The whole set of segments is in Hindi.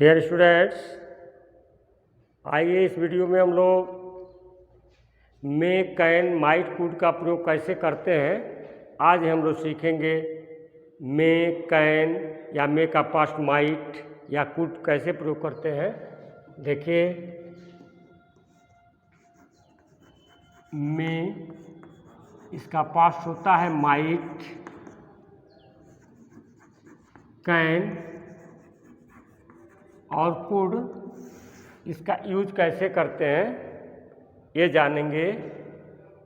डियर स्टूडेंट्स, आइए इस वीडियो में हम लोग मे कैन माइट कुड का प्रयोग कैसे करते हैं आज हम लोग सीखेंगे। मे कैन या मे का पास्ट माइट या कुड कैसे प्रयोग करते हैं। देखिए, मे इसका पास्ट होता है माइट, कैन और कुड इसका यूज कैसे करते हैं ये जानेंगे।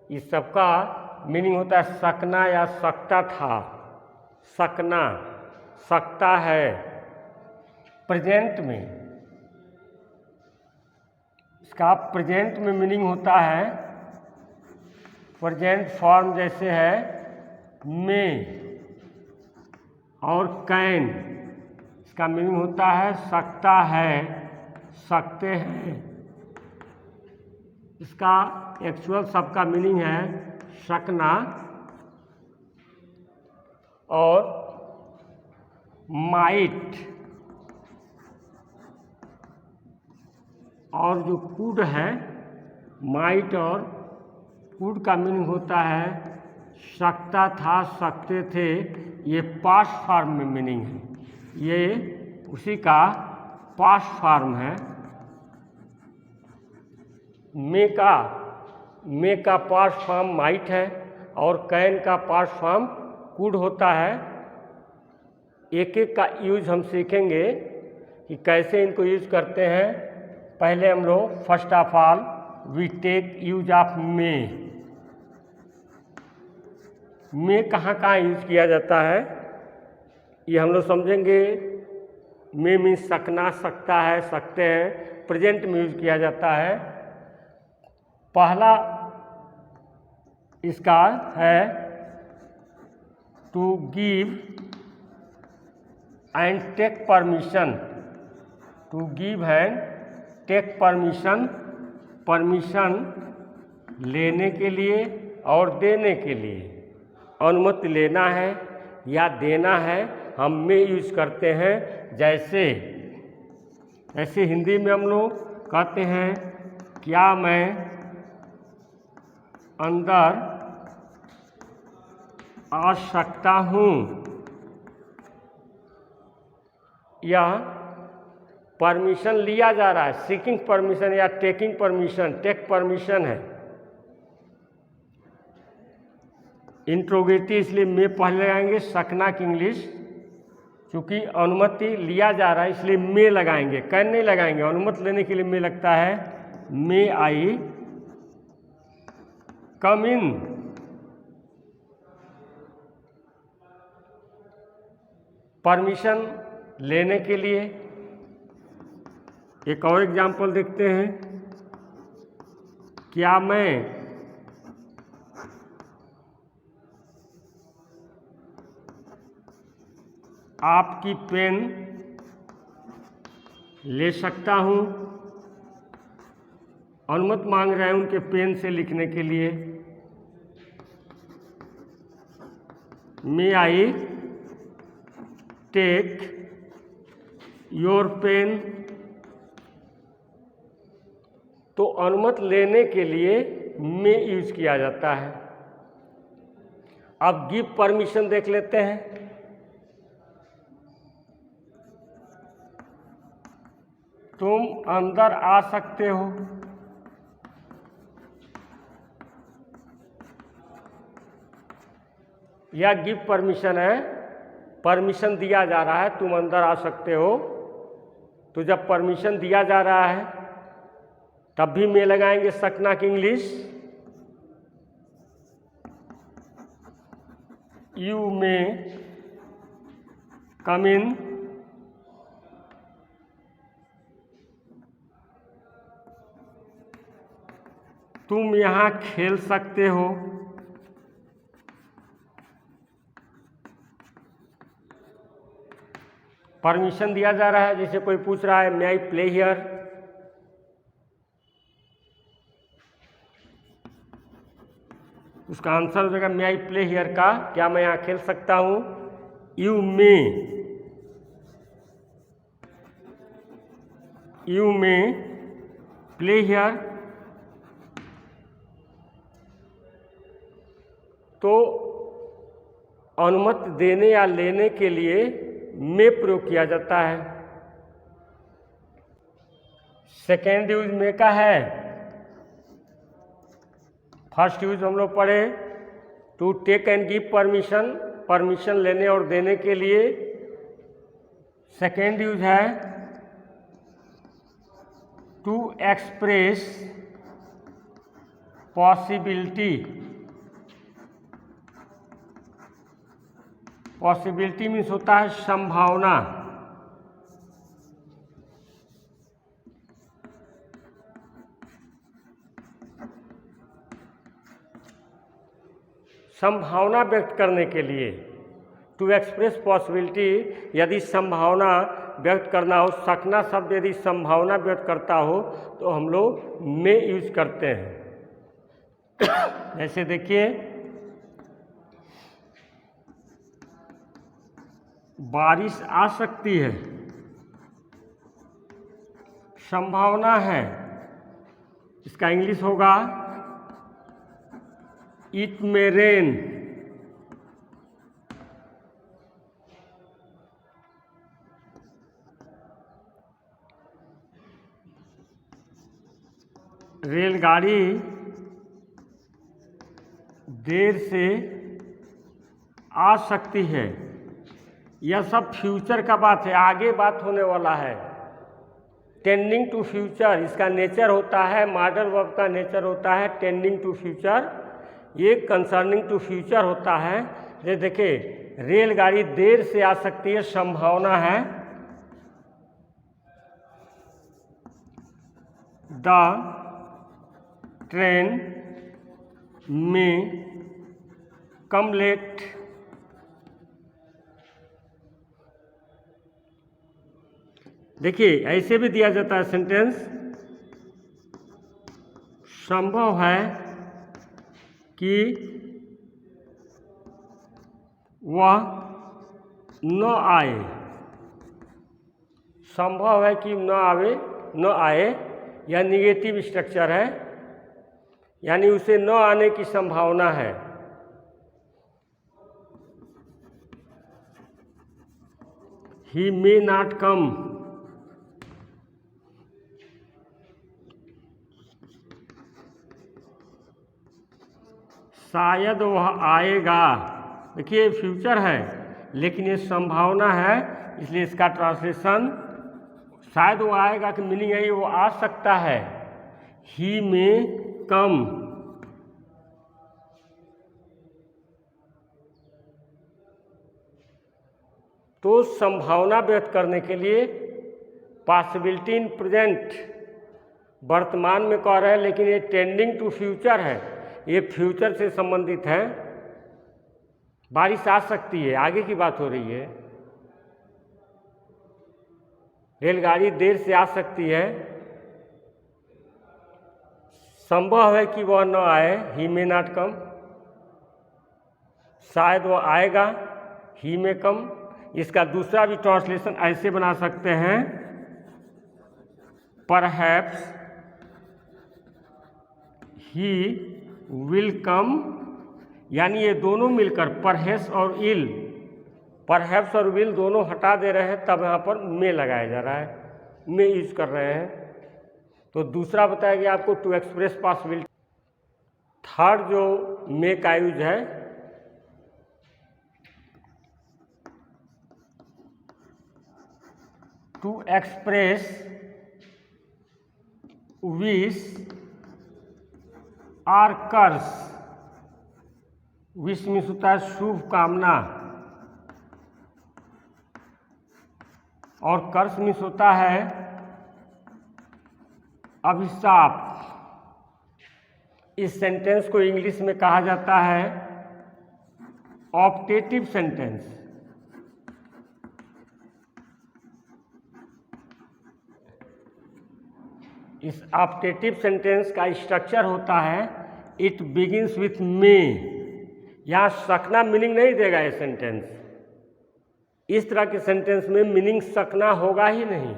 इस सबका मीनिंग होता है सकना या सकता था, सकना, सकता है। प्रेजेंट में इसका प्रेजेंट में मीनिंग होता है प्रेजेंट फॉर्म जैसे है मे, और कैन इसका मीनिंग होता है सकता है, सकते हैं। इसका एक्चुअल सबका मीनिंग है सकना। और माइट और जो कुड है, माइट और कुड का मीनिंग होता है सकता था, सकते थे। ये पास्ट फॉर्म में मीनिंग है, ये उसी का पास्ट फॉर्म है। मे का पास्ट फॉर्म माइट है और कैन का पास्ट फॉर्म कुड होता है। एक एक का यूज हम सीखेंगे कि कैसे इनको यूज करते हैं। पहले हम लोग first of all we take use of may. May कहाँ कहाँ यूज किया जाता है ये हम लोग समझेंगे। मे मीन्स सकना, सकता है, सकते हैं। प्रेजेंट में यूज किया जाता है। पहला इसका है to give and take permission. To give and take permission, permission लेने के लिए और देने के लिए। अनुमति लेना है या देना है हम में यूज करते हैं। जैसे हिंदी में हम लोग कहते हैं क्या मैं अंदर आ सकता हूँ, या परमिशन लिया जा रहा है, सीकिंग परमिशन या टेकिंग परमिशन, टेक परमिशन है। इंट्रोगेटिव इसलिए में पहले लगाएंगे, सकना की इंग्लिश, क्योंकि अनुमति लिया जा रहा है इसलिए में लगाएंगे, कैन नहीं लगाएंगे। अनुमति लेने के लिए में लगता है। मे आई कम इन। परमिशन लेने के लिए। एक और एग्जाम्पल देखते हैं। क्या मैं आपकी पेन ले सकता हूँ। अनुमति मांग रहे हैं उनके पेन से लिखने के लिए। मे आई टेक योर पेन। तो अनुमति लेने के लिए में यूज किया जाता है। अब गिव परमिशन देख लेते हैं। तुम अंदर आ सकते हो। यह गिव परमिशन है, परमिशन दिया जा रहा है, तुम अंदर आ सकते हो। तो जब परमिशन दिया जा रहा है तब भी में लगाएंगे सकना की इंग्लिश। यू में कम इन। तुम यहाँ खेल सकते हो। परमिशन दिया जा रहा है। जैसे कोई पूछ रहा है मे आई प्ले हियर, उसका आंसर हो जाएगा मे आई प्ले हियर का, क्या मैं यहाँ खेल सकता हूँ। यू मे यू में प्ले हियर। तो अनुमति देने या लेने के लिए में प्रयोग किया जाता है। सेकेंड यूज में का है। फर्स्ट यूज हम लोग पढ़े to take and give permission, permission लेने और देने के लिए। सेकेंड यूज है to express possibility. Possibility means होता है संभावना। संभावना व्यक्त करने के लिए टू एक्सप्रेस पॉसिबिलिटी, यदि संभावना व्यक्त करना हो, सकना शब्द यदि संभावना व्यक्त करता हो तो हम लोग में यूज करते हैं। जैसे देखिए बारिश आ सकती है, संभावना है, इसका इंग्लिश होगा इट मे रेन। रेलगाड़ी देर से आ सकती है। यह सब फ्यूचर का बात है, आगे बात होने वाला है। टेंडिंग टू फ्यूचर इसका नेचर होता है, मॉडल वर्ब का नेचर होता है टेंडिंग टू फ्यूचर, ये कंसर्निंग टू फ्यूचर होता है। ये देखिए रेलगाड़ी देर से आ सकती है, संभावना है। द ट्रेन में कम लेट। देखिए ऐसे भी दिया जाता है सेंटेंस, संभव है कि वह न आए। संभव है कि न आए, यह निगेटिव स्ट्रक्चर है, यानी उसे न आने की संभावना है। ही मे नॉट कम, शायद वह आएगा। देखिए फ्यूचर है लेकिन ये संभावना है, इसलिए इसका ट्रांसलेशन शायद वो आएगा कि मीनिंग है वो आ सकता है। ही में कम, तो संभावना व्यक्त करने के लिए पॉसिबिलिटी इन प्रेजेंट वर्तमान में कह रहे हैं, लेकिन ये टेंडिंग टू फ्यूचर है, ये फ्यूचर से संबंधित है। बारिश आ सकती है, आगे की बात हो रही है। रेलगाड़ी देर से आ सकती है, संभव है कि वह न आए, ही मे नॉट कम। शायद वह आएगा, ही में कम। इसका दूसरा भी ट्रांसलेशन ऐसे बना सकते हैं, परहैप्स ही विल कम, यानी ये दोनों मिलकर परहैप्स और इल, परहैप्स और विल दोनों हटा दे रहे हैं, तब यहाँ पर में लगाया जा रहा है, में यूज कर रहे हैं। तो दूसरा बताया गया आपको टू एक्सप्रेस पॉसिबिलिटी। थर्ड जो में का यूज है to express wish or curse. Wish means होता है शुभ कामना, और कर्स मीन्स होता है अभिशाप। इस सेंटेंस को इंग्लिश में कहा जाता है ऑप्टेटिव सेंटेंस। इस ऑप्टेटिव सेंटेंस का स्ट्रक्चर होता है इट बिगिंस विथ मे। यहाँ सकना मीनिंग नहीं देगा ये सेंटेंस। इस तरह के सेंटेंस में मीनिंग सकना होगा ही नहीं,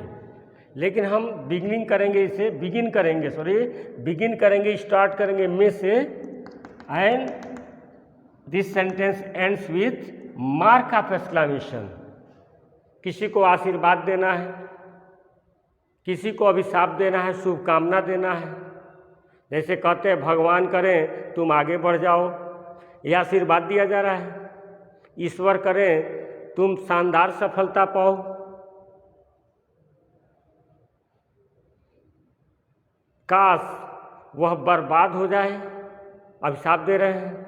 लेकिन हम बिगिन करेंगे, स्टार्ट करेंगे मे से, and this sentence ends with mark of exclamation. किसी को आशीर्वाद देना है, किसी को अभिशाप देना है, शुभकामना देना है। जैसे कहते हैं भगवान करें तुम आगे बढ़ जाओ, यह आशीर्वाद दिया जा रहा है। ईश्वर करें तुम शानदार सफलता पाओ। काश वह बर्बाद हो जाए, अभिशाप दे रहे हैं।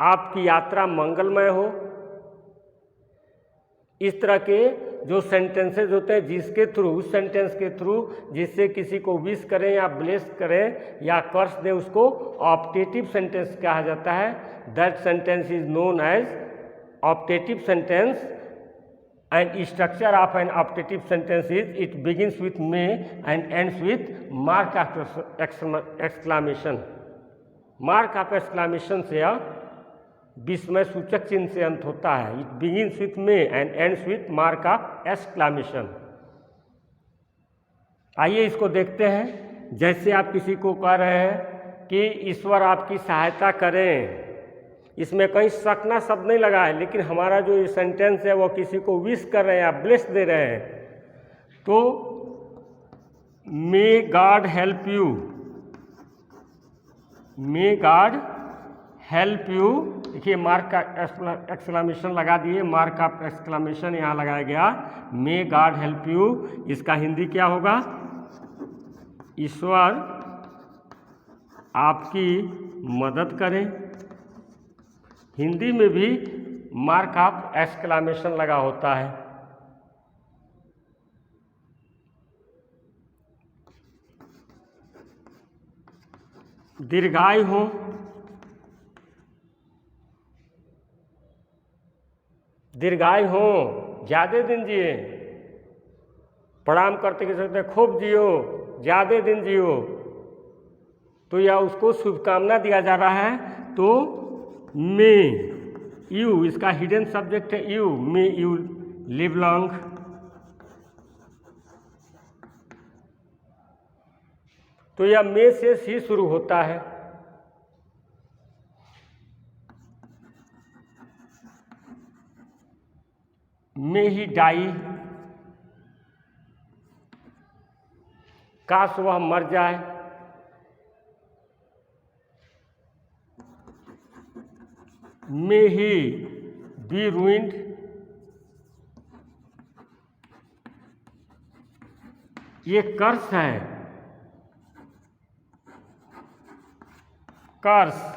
आपकी यात्रा मंगलमय हो। इस तरह के जो सेंटेंसेज होते हैं जिसके थ्रू, उस सेंटेंस के थ्रू जिससे किसी को विश करें या ब्लेस करें या कर्स दें, उसको ऑप्टेटिव सेंटेंस कहा जाता है। That sentence is known as optative sentence, and structure of an optative sentence is it begins with may and ends with mark of exclamation. Mark of exclamation से विस्मय सूचक चिन्ह से अंत होता है। It begins with may and ends with mark of exclamation. आइए इसको देखते हैं। जैसे आप किसी को कह रहे हैं कि ईश्वर आपकी सहायता करें, इसमें कहीं शक ना शब्द नहीं लगा है, लेकिन हमारा जो ये सेंटेंस है वो किसी को विश कर रहे हैं या ब्लेस दे रहे हैं। तो may God help you, may God help you. देखिए मार्क का एक्सक्लेमेशन लगा दिए, मार्क ऑफ एक्सक्लेमेशन यहाँ लगाया गया, मे गॉड हेल्प यू। इसका हिंदी क्या होगा? ईश्वर आपकी मदद करें। हिंदी में भी मार्क ऑफ एक्सक्लेमेशन लगा होता है। दीर्घायु हो, दीर्घायु हो, ज़्यादा दिन जिए। प्रणाम करते कह सकते हैं खूब जियो, ज़्यादा दिन जियो। तो या उसको शुभकामना दिया जा रहा है। तो मे यू, इसका हिडन सब्जेक्ट है you, may you live long. तो यह मे से ही शुरू होता है। मे ही डाई, काश वह मर जाए। मे ही बी रूइंड, ये कर्स है, कर्स।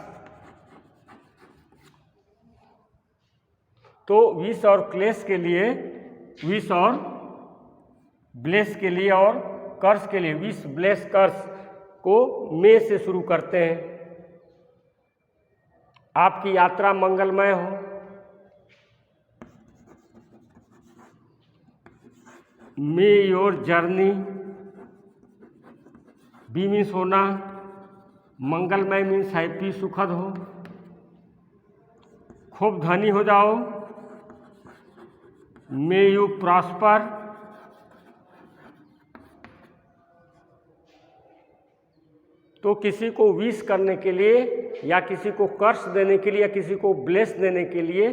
तो विश और क्लेश के लिए, विश और ब्लेस के लिए और कर्स के लिए, विश ब्लेस कर्स को मे से शुरू करते हैं। आपकी यात्रा मंगलमय हो। May your journey, be means होना, मंगलमय मीन्स हैप्पी, सुखद हो। खूब धनी हो जाओ, मे यू प्रॉस्पर। तो किसी को विश करने के लिए या किसी को कर्स देने के लिए या किसी को ब्लेस देने के लिए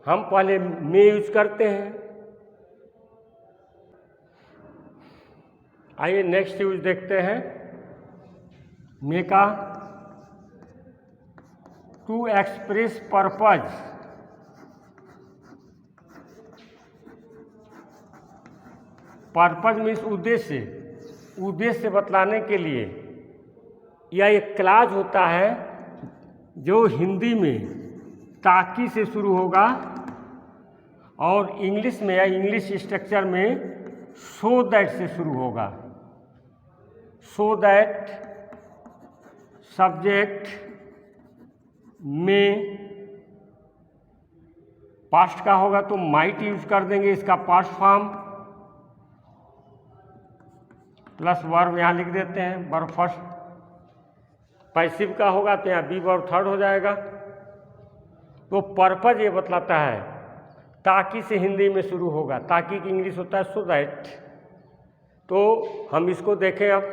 हम पहले मे यूज करते हैं। आइए नेक्स्ट यूज देखते हैं मे का। To express purpose, purpose means उद्देश्य, उद्देश्य बतलाने के लिए। यह एक क्लाज होता है जो हिंदी में ताकि से शुरू होगा और इंग्लिश में या इंग्लिश स्ट्रक्चर में सो दैट से शुरू होगा। सो दैट सब्जेक्ट में, पास्ट का होगा तो माइट यूज कर देंगे, इसका पास्ट फॉर्म प्लस वर्ब यहाँ लिख देते हैं, वर्ब फर्स्ट। पैसिव का होगा तो यहाँ बी वर्ब थर्ड हो जाएगा। तो पर्पज ये बतलाता है, ताकि से हिंदी में शुरू होगा। ताकि की इंग्लिश होता है सो दैट। तो हम इसको देखें अब।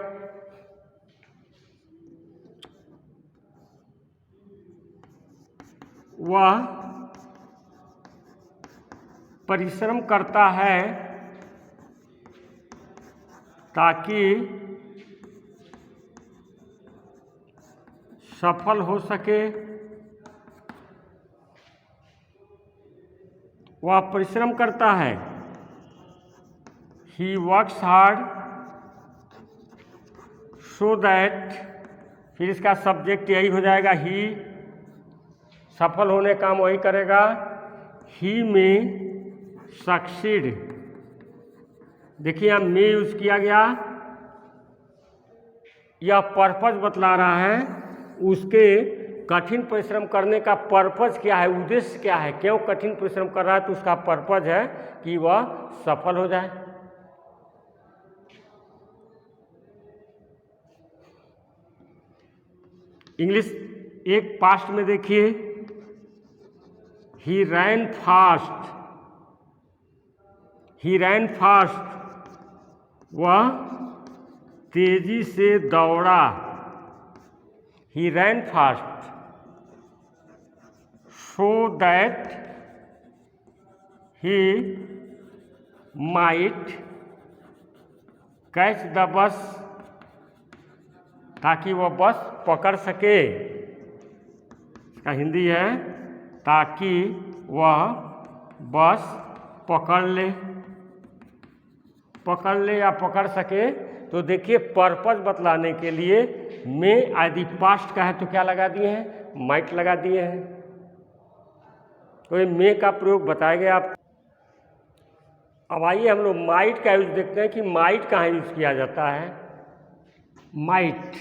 वह परिश्रम करता है ताकि सफल हो सके। वह परिश्रम करता है, he works hard so that, फिर इसका सब्जेक्ट यही हो जाएगा ही, सफल होने काम वही करेगा, ही में सक्सीड। देखिए यहाँ में यूज किया गया, यह पर्पज बतला रहा है उसके कठिन परिश्रम करने का पर्पज क्या है, उद्देश्य क्या है, क्यों कठिन परिश्रम कर रहा है, तो उसका पर्पज है कि वह सफल हो जाए। इंग्लिश एक पास्ट में देखिए, ही रैन फास्ट, ही रैन फास्ट, वह तेजी से दौड़ा, ही रैन fast so that he might catch the bus, ताकि वह बस पकड़ सके। इसका हिंदी है ताकि वह बस पकड़ ले या पकड़ सके। तो देखिए पर्पज बतलाने के लिए में यदि पास्ट का है तो क्या लगा दिए हैं, माइट लगा दिए हैं। तो ये मे का प्रयोग बताया गया आप। अब आइए हम लोग माइट का यूज देखते हैं कि माइट कहाँ यूज किया जाता है। माइट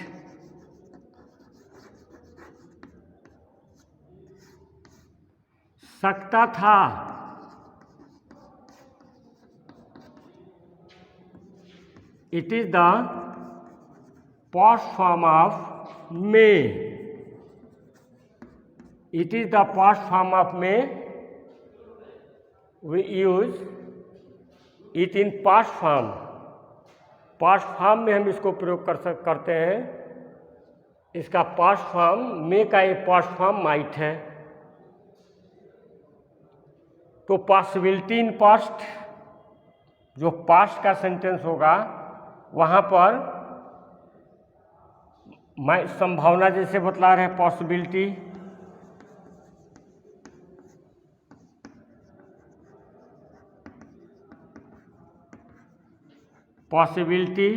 सकता था, it is the past form of May, it is the past form of May, we use it in past form। Past form में हम इसको प्रयोग करते हैं। इसका पास्ट फॉर्म मे का एक पास्ट फॉर्म माइट है। तो पॉसिबिलिटी इन पास्ट, जो पास्ट का सेंटेंस होगा वहाँ पर संभावना जैसे बतला रहे हैं पॉसिबिलिटी, पॉसिबिलिटी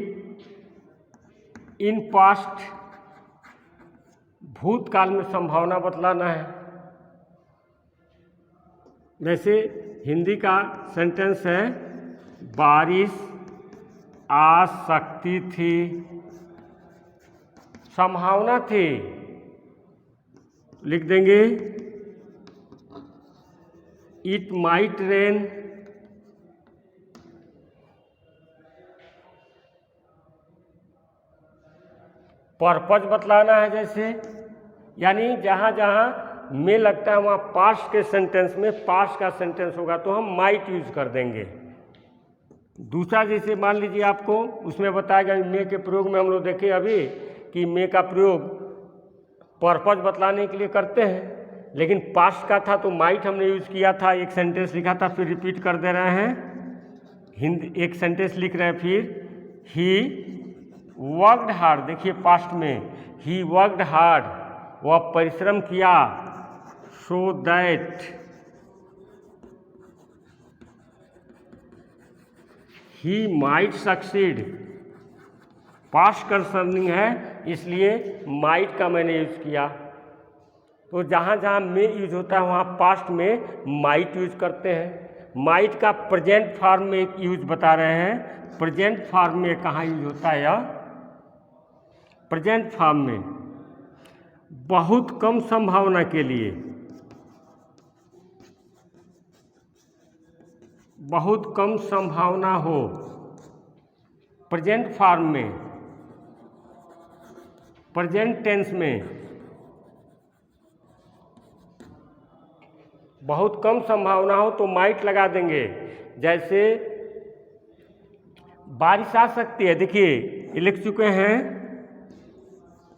इन पास्ट, भूतकाल में संभावना बतलाना है। जैसे हिंदी का सेंटेंस है बारिश आ सकती थी, संभावना थी, लिख देंगे इट माइट रेन, पर्पज बतलाना है। जैसे यानी जहाँ जहाँ में लगता है वहाँ पास्ट के सेंटेंस में पास्ट का सेंटेंस होगा तो हम माइट यूज कर देंगे। दूसरा जैसे मान लीजिए आपको उसमें बताया गया मे के प्रयोग में हम लोग देखें अभी कि मे का प्रयोग पर्पज बतलाने के लिए करते हैं, लेकिन पास्ट का था तो माइट हमने यूज किया था। एक सेंटेंस लिखा था फिर रिपीट कर दे रहे हैं। हिंदी एक सेंटेंस लिख रहे हैं फिर ही वर्कड हार्ड, देखिए पास्ट में ही वर्कड हार्ड, वह परिश्रम किया, so that he might succeed, past concerning है इसलिए माइट का मैंने यूज किया। तो जहाँ जहाँ में यूज होता है वहाँ पास्ट में माइट यूज करते हैं। माइट का प्रेजेंट फॉर्म में यूज बता रहे हैं। प्रेजेंट फॉर्म में कहाँ यूज होता है यह, प्रेजेंट फॉर्म में बहुत कम संभावना के लिए, बहुत कम संभावना हो, प्रेजेंट फॉर्म में, प्रेजेंट टेंस में बहुत कम संभावना हो तो माइट लगा देंगे। जैसे बारिश आ सकती है। देखिए ये लिख चुके हैं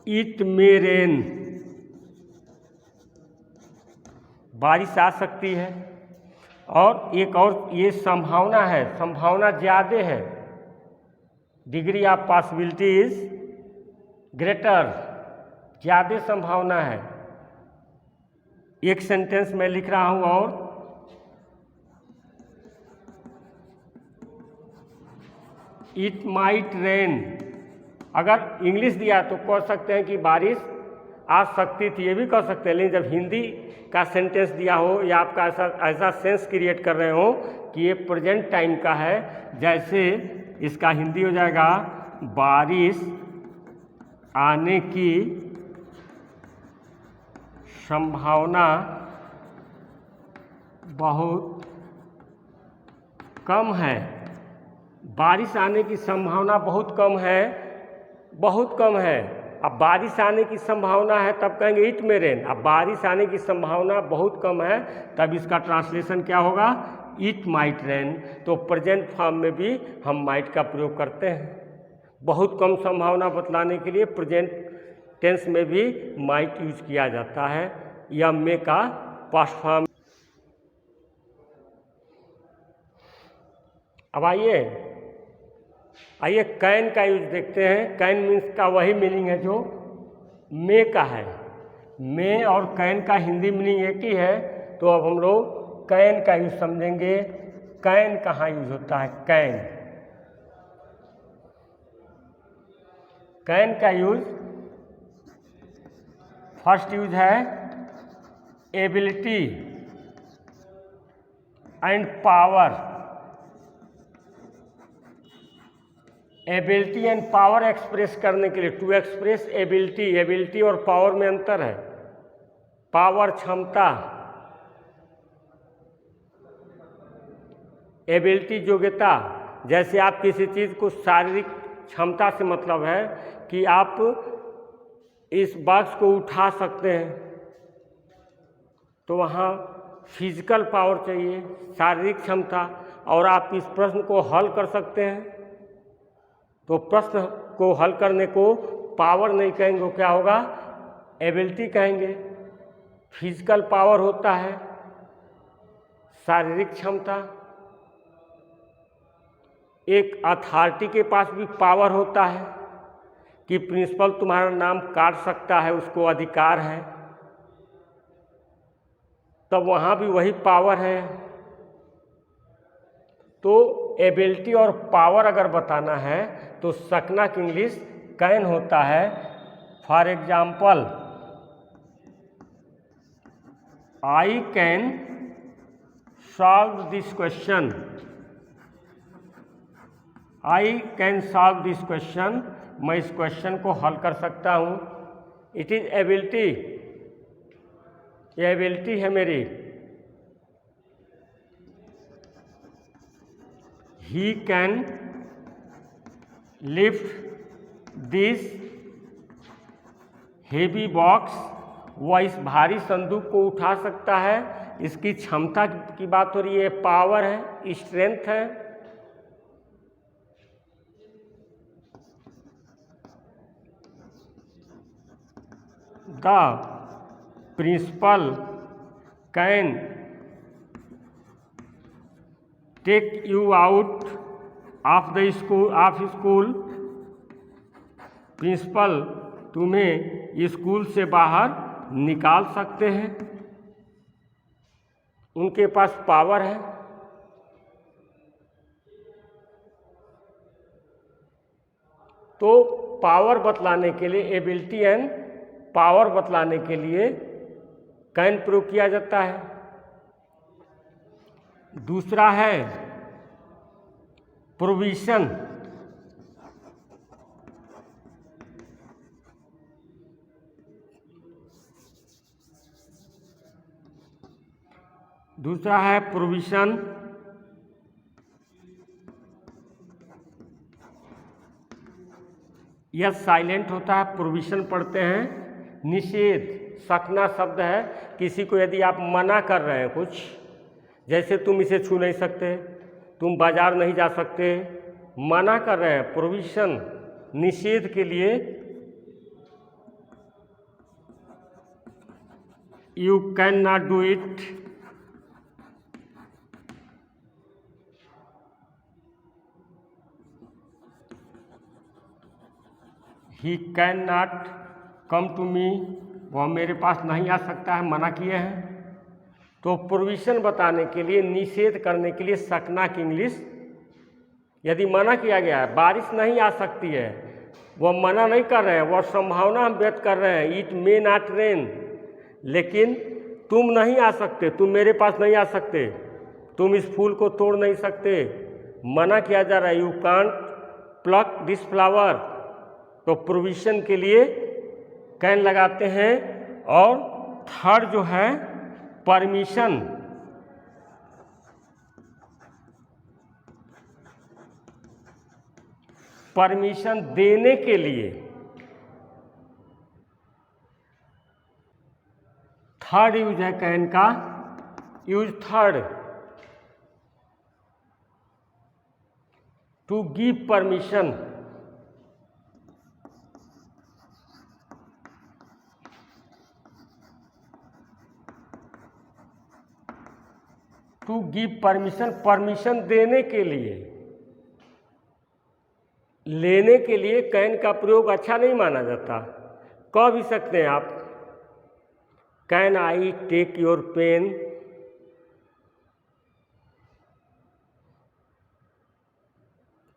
इट मे रेन, बारिश आ सकती है। और एक और ये संभावना है, संभावना ज़्यादा है, degree of possibility is greater, ज़्यादा संभावना है। एक सेंटेंस में लिख रहा हूँ और इट माइट रेन, अगर इंग्लिश दिया तो कह सकते हैं कि बारिश आ सकती थी, ये भी कह सकते हैं। लेकिन जब हिंदी का सेंटेंस दिया हो या आपका ऐसा सेंस क्रिएट कर रहे हो कि ये प्रेजेंट टाइम का है, जैसे इसका हिंदी हो जाएगा बारिश आने की संभावना बहुत कम है। बारिश आने की संभावना बहुत कम है, बहुत कम है। अब बारिश आने की संभावना है तब कहेंगे इट मे रेन। अब बारिश आने की संभावना बहुत कम है तब इसका ट्रांसलेशन क्या होगा, इट माइट रेन। तो प्रेजेंट फॉर्म में भी हम माइट का प्रयोग करते हैं। बहुत कम संभावना बतलाने के लिए प्रेजेंट टेंस में भी माइट यूज किया जाता है, या मे का पास्ट फॉर्म। अब आइए कैन का यूज देखते हैं। कैन मीन्स का वही मीनिंग है जो मे का है। मे और कैन का हिंदी मीनिंग एक ही है, तो अब हम लोग कैन का यूज समझेंगे। कैन कहाँ यूज होता है? कैन, कैन का यूज फर्स्ट यूज है ability and power. Ability and power express करने के लिए, टू एक्सप्रेस एबिलिटी, एबिलिटी और पावर में अंतर है। पावर क्षमता, एबिलिटी योग्यता। जैसे आप किसी चीज़ को शारीरिक क्षमता से मतलब है कि आप इस बॉक्स को उठा सकते हैं, तो वहाँ फिजिकल पावर चाहिए, शारीरिक क्षमता। और आप इस प्रश्न को हल कर सकते हैं, तो प्रश्न को हल करने को पावर नहीं कहेंगे, वो क्या होगा, एबिलिटी कहेंगे। फिजिकल पावर होता है शारीरिक क्षमता। एक अथॉरिटी के पास भी पावर होता है कि प्रिंसिपल तुम्हारा नाम काट सकता है, उसको अधिकार है, तब वहाँ भी वही पावर है। तो एबिलिटी और पावर अगर बताना है तो सकना की इंग्लिश कैन होता है। For example, I can solve this question, I can solve this question, मैं इस क्वेश्चन को हल कर सकता हूँ। इट इज़ एबिलिटी, ये एबिलिटी है मेरी। He can lift this heavy box, वह इस भारी संदूक को उठा सकता है। इसकी क्षमता की बात हो रही है, पावर है, स्ट्रेंथ है। The principal can take you out of the school, principal तुम्हें स्कूल से बाहर निकाल सकते हैं। उनके पास पावर है। तो पावर बतलाने के लिए, एबिलिटी एंड पावर बतलाने के लिए कैन प्रयोग किया जाता है। दूसरा है प्रोविजन। दूसरा है प्रोविजन। यह साइलेंट होता है, प्रोविजन पढ़ते हैं। निषेध, सकना शब्द है। किसी को यदि आप मना कर रहे हैं कुछ, जैसे तुम इसे छू नहीं सकते, तुम बाजार नहीं जा सकते, मना कर रहे हैं, प्रोविशन, निषेध के लिए, you can not do it, he can not come to me, वह मेरे पास नहीं आ सकता है, मना किए हैं। तो प्रोविशन बताने के लिए, निषेध करने के लिए सकना की इंग्लिश, यदि मना किया गया है, बारिश नहीं आ सकती है, वह मना नहीं कर रहे हैं, वह संभावना हम व्यक्त कर रहे हैं, इट मे नॉट रेन, लेकिन तुम नहीं आ सकते, तुम मेरे पास नहीं आ सकते, तुम इस फूल को तोड़ नहीं सकते, मना किया जा रहा है, you can't pluck this flower. तो प्रोविशन के लिए कैन लगाते हैं। और थर्ड जो है परमिशन, परमिशन देने के लिए, थर्ड यूज है कैन का, use third, to give permission, to give permission, permission देने के लिए। लेने के लिए कैन का प्रयोग अच्छा नहीं माना जाता। कह भी सकते हैं आप, can I take your pen,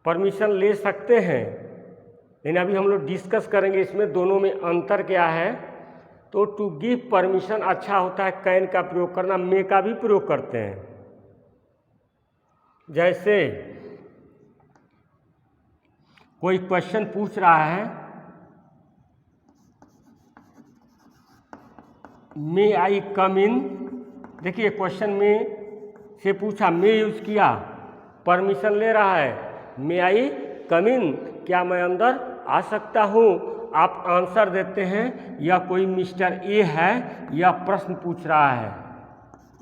permission ले सकते हैं, लेकिन अभी हम लोग डिस्कस करेंगे इसमें दोनों में अंतर क्या है। तो टू गिव परमिशन अच्छा होता है कैन का प्रयोग करना, मे का भी प्रयोग करते हैं। जैसे कोई क्वेश्चन पूछ रहा है, मे आई कम इन, देखिए क्वेश्चन में से पूछा, मे यूज किया, परमिशन ले रहा है, मे आई कम इन, क्या मैं अंदर आ सकता हूँ। आप आंसर देते हैं, या कोई मिस्टर ए है, या प्रश्न पूछ रहा है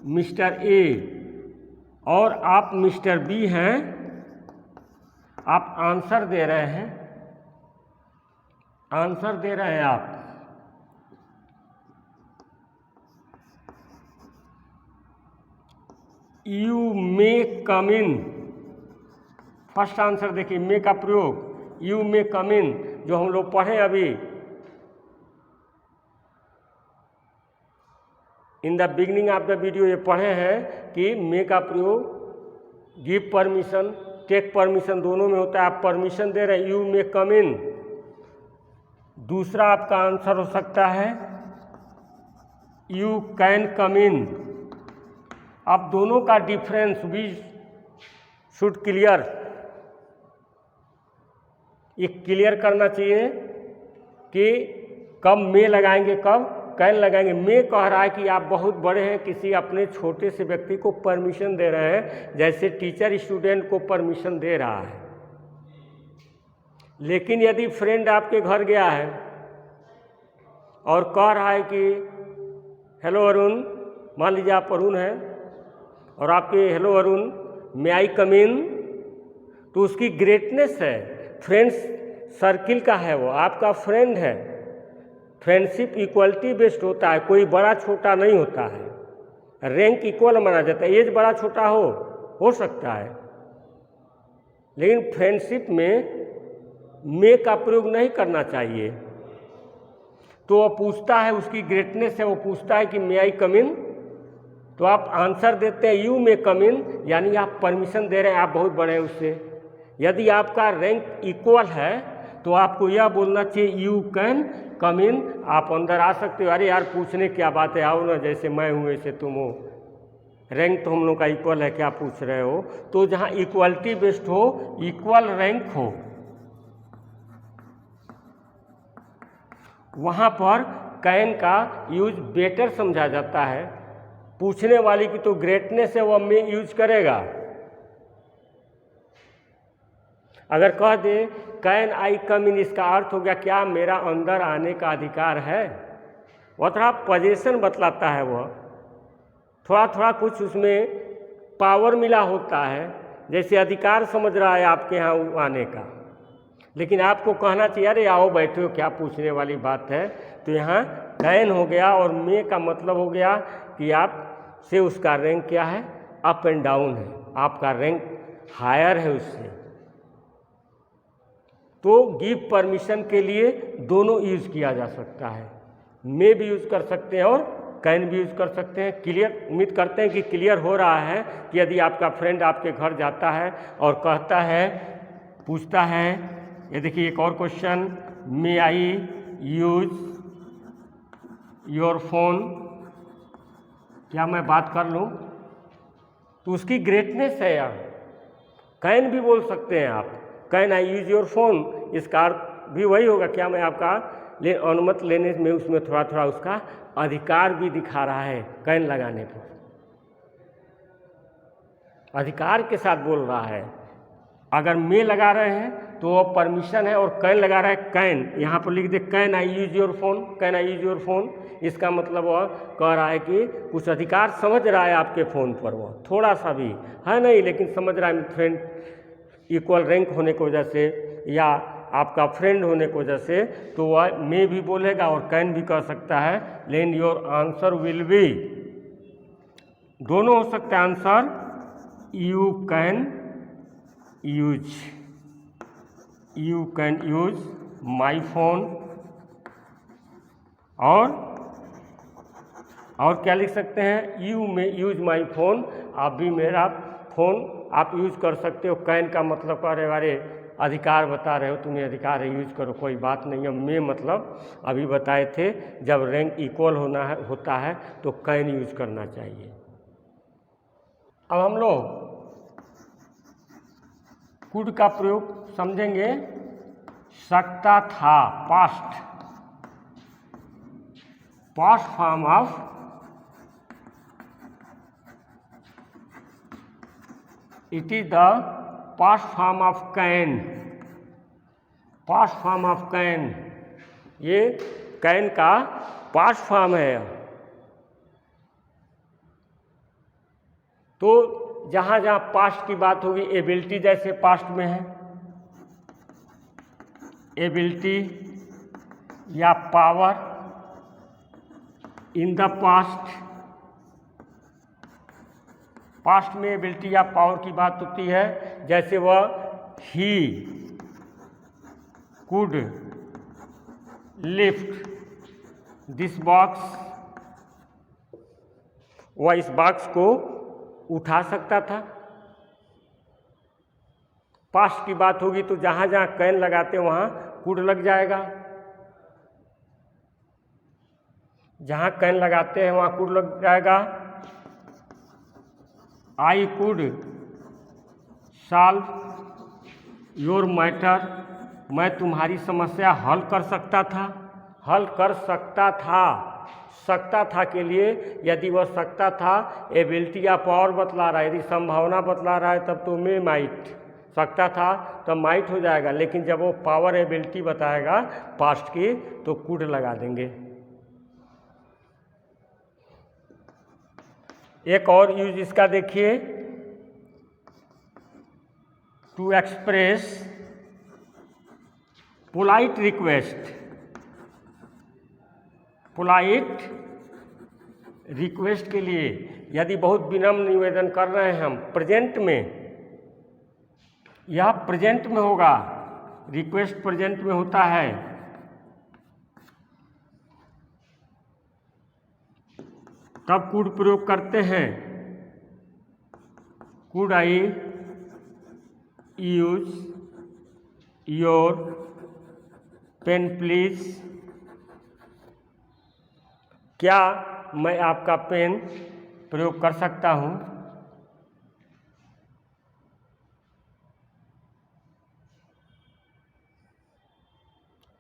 मिस्टर ए, और आप मिस्टर बी हैं, आप आंसर दे रहे हैं, आंसर दे रहे हैं आप। You may come in, first answer देखिए, मे का प्रयोग, यू मे कम इन, जो हम लोग पढ़े अभी in the beginning of the video, ये पढ़े हैं कि मे का प्रयोग गिव परमिशन, टेक परमिशन दोनों में होता है। आप परमिशन दे रहे हैं, यू मे कम इन। दूसरा आपका आंसर हो सकता है यू कैन कम इन। अब दोनों का डिफरेंस वी शुड क्लियर, ये क्लियर करना चाहिए कि कब मे लगाएंगे, कब कैन लगाएंगे। मे कह रहा है कि आप बहुत बड़े हैं, किसी अपने छोटे से व्यक्ति को परमिशन दे रहे हैं, जैसे टीचर स्टूडेंट को परमिशन दे रहा है। लेकिन यदि फ्रेंड आपके घर गया है और कह रहा है कि हेलो अरुण, मान लीजिए आप अरुण हैं और आपके हेलो अरुण मे आई कम इन, तो उसकी ग्रेटनेस है, फ्रेंड्स सर्किल का है, वो आपका फ्रेंड है। फ्रेंडशिप इक्वलिटी बेस्ड होता है, कोई बड़ा छोटा नहीं होता है, रैंक इक्वल माना जाता है। एज बड़ा छोटा हो सकता है, लेकिन फ्रेंडशिप में मे का प्रयोग नहीं करना चाहिए। तो वो पूछता है, उसकी ग्रेटनेस है, वो पूछता है कि मे आई कम इन, तो आप आंसर देते हैं यू मे कम इन, यानी आप परमिशन दे रहे हैं, आप बहुत बड़े हैं उससे। यदि आपका रैंक इक्वल है तो आपको यह बोलना चाहिए यू कैन कम इन, आप अंदर आ सकते हो। अरे यार पूछने क्या बात है, आओ ना, जैसे मैं हूँ वैसे तुम हो, रैंक तो हम लोग का इक्वल है, क्या पूछ रहे हो। तो जहाँ इक्वलिटी बेस्ड हो, इक्वल रैंक हो, वहाँ पर कैन का यूज बेटर समझा जाता है। पूछने वाले की तो ग्रेटनेस है, वह में यूज करेगा। अगर कह दे कैन आई कम इन, इसका अर्थ हो गया क्या मेरा अंदर आने का अधिकार है। वह थोड़ा पोजीशन बतलाता है, वह थोड़ा थोड़ा कुछ उसमें पावर मिला होता है, जैसे अधिकार समझ रहा है आपके यहाँ आने का, लेकिन आपको कहना चाहिए अरे आओ बैठे हो, क्या पूछने वाली बात है। तो यहाँ कैन हो गया और मे का मतलब हो गया कि आप से उसका रैंक क्या है, अप एंड डाउन है, आपका रैंक हायर है उससे। तो गिव परमिशन के लिए दोनों यूज़ किया जा सकता है, मे भी यूज़ कर सकते हैं और कैन भी यूज़ कर सकते हैं। क्लियर, उम्मीद करते हैं कि क्लियर हो रहा है कि यदि आपका फ्रेंड आपके घर जाता है और कहता है, पूछता है, ये देखिए एक और question, may I use your phone, क्या मैं बात कर लूँ, तो उसकी ग्रेटनेस है यार। कैन भी बोल सकते हैं आप, can I use your phone, इसका अर्थ भी वही होगा, क्या मैं आपका अनुमति लेने में उसमें थोड़ा थोड़ा उसका अधिकार भी दिखा रहा है। कैन लगाने पर अधिकार के साथ बोल रहा है। अगर मे लगा रहे हैं तो वो परमिशन है, और कैन लगा रहा है, कैन यहाँ पर लिख दे, can I use your phone, can I use your phone, इसका मतलब वह कह रहा है कि कुछ अधिकार समझ रहा है आपके फ़ोन पर, वह थोड़ा सा भी है नहीं, लेकिन समझ रहा है फ्रेंड इक्वल रैंक होने की वजह से या आपका फ्रेंड होने की वजह से, तो वह मे भी बोलेगा और कैन भी कह सकता है। लेकिन योर आंसर विल बी, दोनों हो सकता है answer, you can use my phone, और क्या लिख सकते हैं, you may use my phone, आप भी मेरा फ़ोन आप यूज़ कर सकते हो। कैन का मतलब कह रहे वारे अधिकार बता रहे हो, तुम्हें अधिकार है, यूज करो, कोई बात नहीं है। मे मतलब अभी बताए थे जब रैंक इक्वल होता है तो कैन यूज करना चाहिए। अब हम लोग कुड का प्रयोग समझेंगे। सकता था, past form of it is the past form of can, past form of can, ये कैन का पास्ट फॉर्म है। तो जहाँ जहाँ पास्ट की बात होगी, एबिलिटी जैसे पास्ट में है, एबिलिटी या power in the past, past में एबिलिटी या पावर की बात होती है। जैसे वह he could lift this box, वह इस बॉक्स को उठा सकता था। पास्ट की बात होगी तो जहाँ जहाँ कैन लगाते वहाँ कुड लग जाएगा, जहाँ कैन लगाते हैं वहाँ कुड लग जाएगा। I could solve your matter, मैं तुम्हारी समस्या हल कर सकता था, हल कर सकता था के लिए यदि वह सकता था एबिलिटी या पावर बतला रहा है, यदि संभावना बतला रहा है तब तो मे माइट, सकता था तब माइट हो जाएगा। लेकिन जब वो पावर एबिलिटी बताएगा पास्ट की तो कुड लगा देंगे। एक और यूज इसका देखिए, to express polite request, polite request के लिए यदि बहुत विनम्र निवेदन कर रहे हैं हम, प्रेजेंट में, यह प्रेजेंट में होगा, रिक्वेस्ट प्रेजेंट में होता है, तब कुड प्रयोग करते हैं। Could I use your pen please, क्या मैं आपका पेन प्रयोग कर सकता हूँ।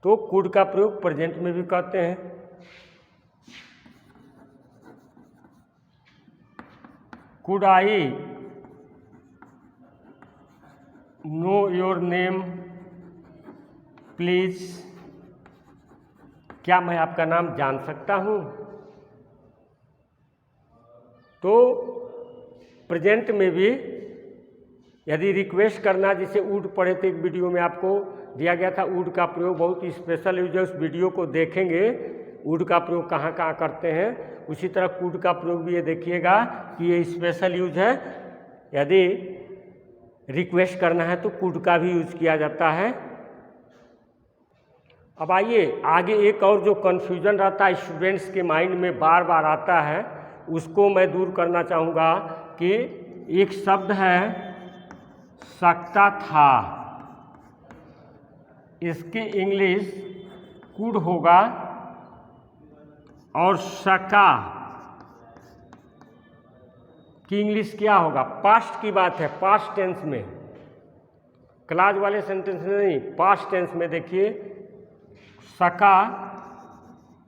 तो कुड का प्रयोग प्रेजेंट में भी करते हैं। Could I know your name please, क्या मैं आपका नाम जान सकता हूँ। तो प्रेजेंट में भी यदि रिक्वेस्ट करना, जैसे वुड पढ़े थे एक वीडियो में आपको दिया गया था, वुड का प्रयोग बहुत ही स्पेशल यूज है, उस वीडियो को देखेंगे वुड का प्रयोग कहाँ कहाँ करते हैं। उसी तरह कुड का प्रयोग भी ये देखिएगा कि ये स्पेशल यूज है। यदि रिक्वेस्ट करना है तो कुड का भी यूज किया जाता है। अब आइए आगे, एक और जो कन्फ्यूजन रहता है स्टूडेंट्स के माइंड में बार बार आता है, उसको मैं दूर करना चाहूँगा कि एक शब्द है सकता था, इसके इंग्लिश कुड होगा, और सका की इंग्लिश क्या होगा? पास्ट की बात है, पास्ट टेंस में, क्लास वाले सेंटेंस में नहीं, पास्ट टेंस में देखिए सका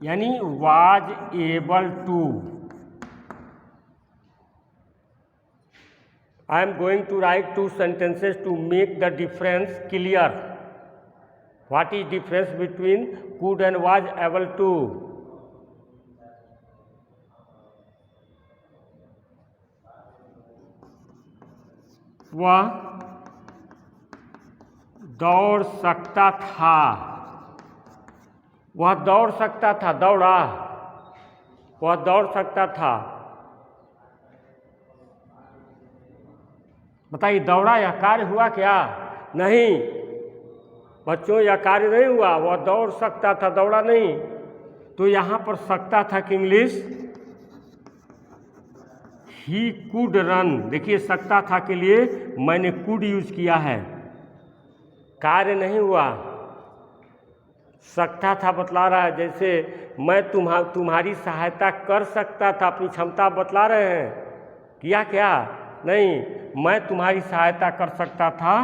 यानी was able to. I am going to write two sentences to make the difference clear. What is difference between could and was able to? वह दौड़ सकता था, वह दौड़ सकता था, दौड़ा, वह दौड़ सकता था। बताइए दौड़ा या कार्य हुआ क्या? नहीं बच्चों, यह कार्य नहीं हुआ, वह दौड़ सकता था, दौड़ा नहीं। तो यहाँ पर सकता था कि इंग्लिश ही कुड रन। देखिए सकता था के लिए मैंने कुड यूज किया है, कार्य नहीं हुआ, सकता था बतला रहा है। जैसे मैं तुम्हारी सहायता कर सकता था, अपनी क्षमता बतला रहे हैं, किया क्या? नहीं, मैं तुम्हारी सहायता कर सकता था।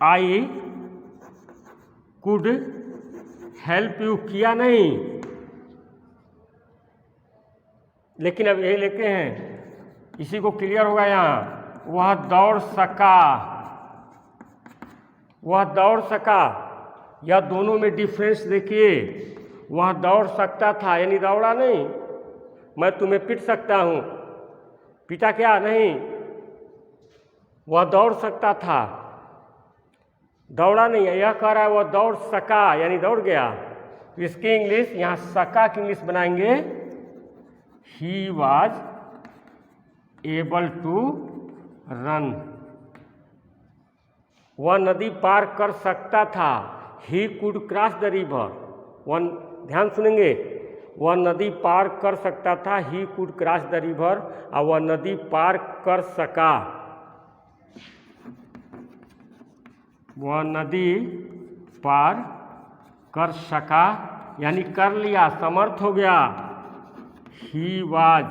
आई कुड हेल्प यू, किया नहीं, लेकिन अब यही लेते हैं, इसी को क्लियर होगा यहाँ। वह दौड़ सका, वह दौड़ सका, या दोनों में डिफरेंस देखिए। वह दौड़ सकता था यानी दौड़ा नहीं। मैं तुम्हें पीट सकता हूँ, पीटा क्या? नहीं, वह दौड़ सकता था, दौड़ा नहीं है। यह कह रहा है वह दौड़ सका यानी दौड़ गया। तो इसकी इंग्लिश यहाँ सका की इंग्लिश बनाएंगे he was able to run. वह नदी पार कर सकता था, he could cross the river. वह, ध्यान सुनेंगे, वह नदी पार कर सकता था, he could cross the river, और वह नदी पार कर सका। वह नदी पार कर सका यानी कर लिया, समर्थ हो गया। He was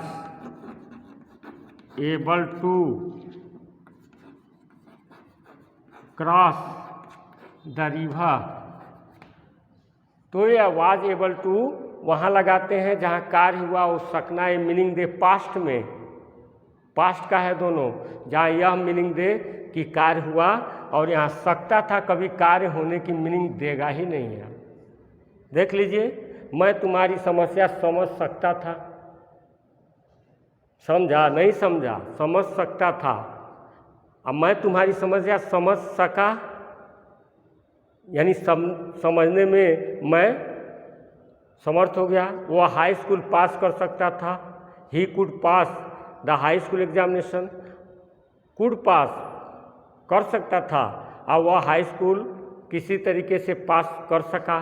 able to cross the river. तो यह वाज एबल टू वहाँ लगाते हैं जहाँ कार्य हुआ, वो सकना ये मीनिंग दे पास्ट में, पास्ट का है दोनों। जहाँ यह मीनिंग दे कि कार्य हुआ, और यहाँ सकता था कभी कार्य होने की मीनिंग देगा ही नहीं है। देख लीजिए, मैं तुम्हारी समस्या समझ सकता था, समझा नहीं समझा, समझ सकता था। अब मैं तुम्हारी समस्या समझ सका यानी समझने में मैं समर्थ हो गया। वो हाई स्कूल पास कर सकता था, he could pass the high school examination. Could pass कर सकता था, और वह हाई स्कूल किसी तरीके से पास कर सका।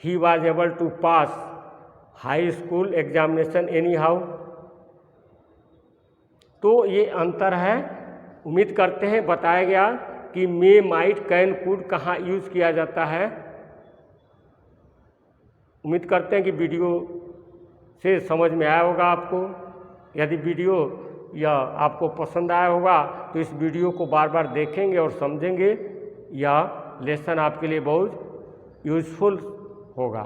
He was able to pass high school examination anyhow. तो ये अंतर है। उम्मीद करते हैं बताया गया कि मे, माइट, कैन, कुड कहाँ यूज़ किया जाता है। उम्मीद करते हैं कि वीडियो से समझ में आया होगा आपको। यदि वीडियो या आपको पसंद आया होगा तो इस वीडियो को बार बार देखेंगे और समझेंगे, या लेसन आपके लिए बहुत यूज़फुल होगा।